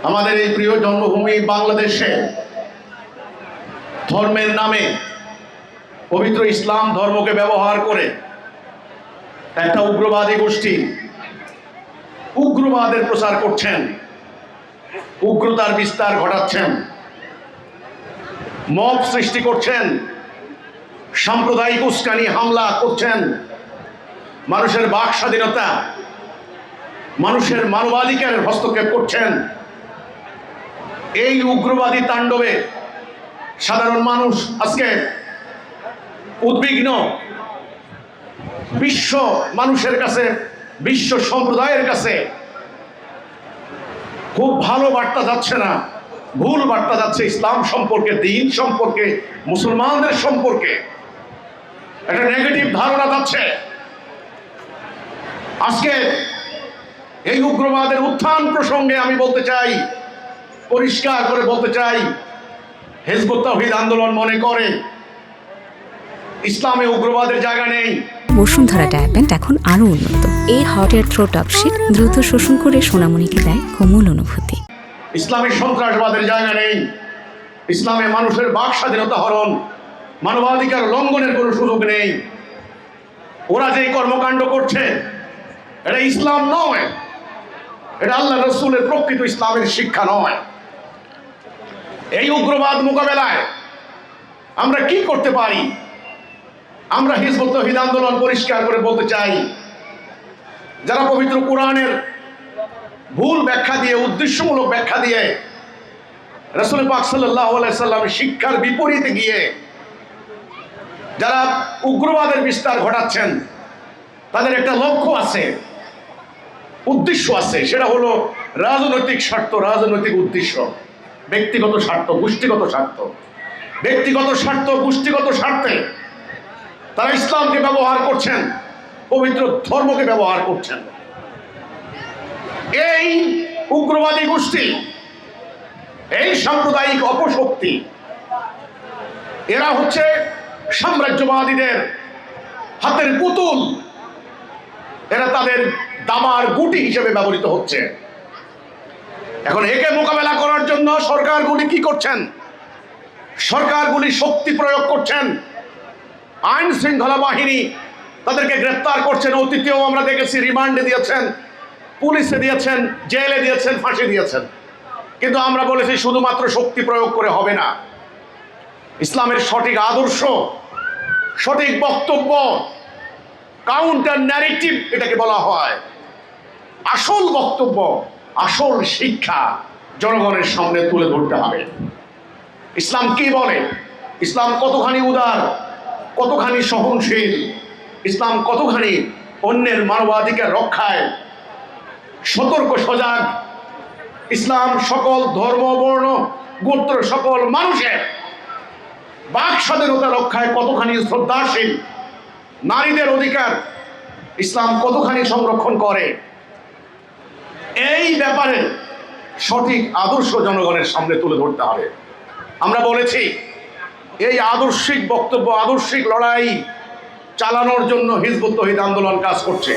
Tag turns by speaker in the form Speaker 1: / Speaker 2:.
Speaker 1: আমাদের এই প্রিয় জন্মভূমি বাংলাদেশে ধর্মের নামে পবিত্র ইসলাম ধর্মকে ব্যবহার করে একটা উগ্রবাদী গোষ্ঠী উগ্রবাদের প্রচার করছেন, উগ্রতার বিস্তার ঘটাচ্ছেন, মব সৃষ্টি করছেন, সাম্প্রদায়িক উস্কানি হামলা করছেন, মানুষের বাক স্বাধীনতা, মানুষের মানবাধিকার হস্তক্ষেপ করছেন। এই উগ্রবাদী তাণ্ডবে সাধারণ মানুষ আজকে উদ্বিগ্ন। বিশ্ব মানুষের কাছে, বিশ্ব সম্প্রদায়ের কাছে খুব ভালো বার্তা যাচ্ছে না, ভুল বার্তা যাচ্ছে ইসলাম সম্পর্কে, দ্বীন সম্পর্কে, মুসলমানদের সম্পর্কে একটা নেগেটিভ ধারণা যাচ্ছে। আজকে এই উগ্রবাদের উত্থান প্রসঙ্গে আমি বলতে চাই, পরিষ্কার করে বলতে চাই, হিজবুত তাওহীদ আন্দোলন মনে করে ইসলামে উগ্রবাদের জায়গা নেই।
Speaker 2: বসুন্ধরা ডায়াপেন্ট এখন আরো উন্নত। এই হট এয়ার থ্রো টপশিট দ্রুত শোষণ করে সোনামণিকে দেয় কোমল অনুভূতি।
Speaker 1: ইসলামী সন্ত্রাসবাদের জায়গা নেই। ইসলামে মানুষের বাক স্বাধীনতা হরণ, মানবাধিকার লঙ্ঘনের কোনো সুযোগ নেই। ওরা যে কর্মকাণ্ড করছে এটা ইসলাম নয়, এটা আল্লাহ রসুলের প্রকৃত ইসলামের শিক্ষা নয়। এই উগ্রবাদ মোকাবেলায় আমরা কি করতে পারি? আমরা হিজবুত তাওহীদ আন্দোলন পরিষ্কার করে বলতে চাই, যারা পবিত্র কোরআনের ভুল ব্যাখ্যা দিয়ে, উদ্দেশ্যমূলক ব্যাখ্যা দিয়ে রাসূল পাক সাল্লাল্লাহু আলাইহি সাল্লামের শিক্ষার বিপরীতে গিয়ে যারা উগ্রবাদের বিস্তার ঘটাচ্ছেন, তাদের একটা লক্ষ্য আছে, উদ্দেশ্য আছে, সেটা হলো রাজনৈতিক স্বার্থ, রাজনৈতিক উদ্দেশ্য, ব্যক্তিগত স্বার্থ, গোষ্ঠীগত স্বার্থ। ব্যক্তিগত স্বার্থ, গোষ্ঠীগত স্বার্থে তারা ইসলামকে ব্যবহার করছেন, পবিত্র ধর্মকে ব্যবহার করছেন। এই উগ্রবাদী গোষ্ঠী, এই সাম্প্রদায়িক অপশক্তি, এরা হচ্ছে সাম্রাজ্যবাদীদের হাতের পুতুল। এরা তাদের দামার গুটি হিসেবে ব্যবহৃত হচ্ছে। এখন একে মোকাবেলা করার জন্য সরকারগুলি কি করছেন? সরকারগুলি শক্তি প্রয়োগ করছেন, আইন শৃঙ্খলা বাহিনী তাদেরকে গ্রেফতার করছেন। অতীতেও আমরা দেখেছি, রিমান্ডে দিয়েছেন, পুলিশে দিয়েছেন, জেলে দিয়েছেন, ফাঁসি দিয়েছেন। কিন্তু আমরা বলেছি শুধুমাত্র শক্তি প্রয়োগ করে হবে না। ইসলামের সঠিক আদর্শ, সঠিক বক্তব্য, কাউন্টার ন্যারেটিভ এটাকে বলা হয়, আসল বক্তব্য, আসল শিক্ষা জনগণের সামনে তুলে ধরতে হবে। ইসলাম কি বলে? ইসলাম কতখানি উদার, কতখানি সহনশীল, ইসলাম কতখানি অন্যের মানবাধিকার রক্ষায় সতর্ক সজাগ। ইসলাম সকল ধর্ম, বর্ণ, গোত্র, সকল মানুষের বাক স্বাধীনতা রক্ষায় কতখানি শ্রদ্ধাশীল। নারীদের অধিকার ইসলাম কতখানি সংরক্ষণ করে। এই ব্যাপারে সঠিক আদর্শ জনগণের সামনে তুলে ধরতে হবে। আমরা বলেছি এই আদর্শিক বক্তব্য, আদর্শিক লড়াই চালানোর জন্য হিজবুত তাওহীদ আন্দোলন কাজ করছে।